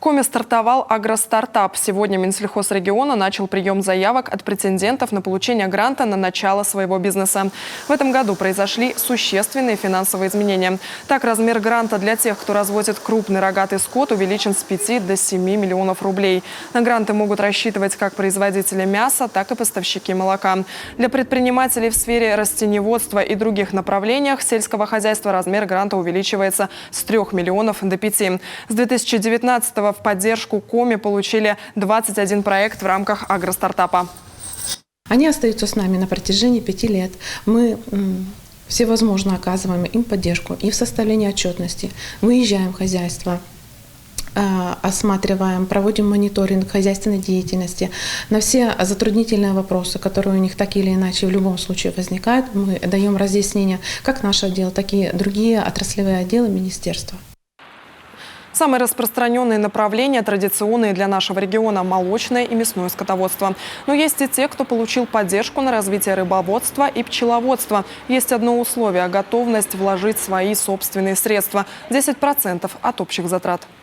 Коми стартовал агростартап. Сегодня Минсельхозрегиона начал прием заявок от претендентов на получение гранта на начало своего бизнеса. В этом году произошли существенные финансовые изменения. Так, размер гранта для тех, кто разводит крупный рогатый скот, увеличен с 5 до 7 миллионов рублей. На гранты могут рассчитывать как производители мяса, так и поставщики молока. Для предпринимателей в сфере растениеводства и других направлениях сельского хозяйства размер гранта увеличивается с 3 миллионов до 5. С 2019 в поддержку Коми получили 21 проект в рамках агростартапа. Они остаются с нами на протяжении 5 лет. Мы всевозможно оказываем им поддержку и в составлении отчетности. Выезжаем в хозяйство, осматриваем, проводим мониторинг хозяйственной деятельности. На все затруднительные вопросы, которые у них так или иначе в любом случае возникают, мы даем разъяснения как наш отдел, так и другие отраслевые отделы министерства. Самые распространенные направления традиционные для нашего региона – молочное и мясное скотоводство. Но есть и те, кто получил поддержку на развитие рыбоводства и пчеловодства. Есть одно условие – готовность вложить свои собственные средства – 10% от общих затрат.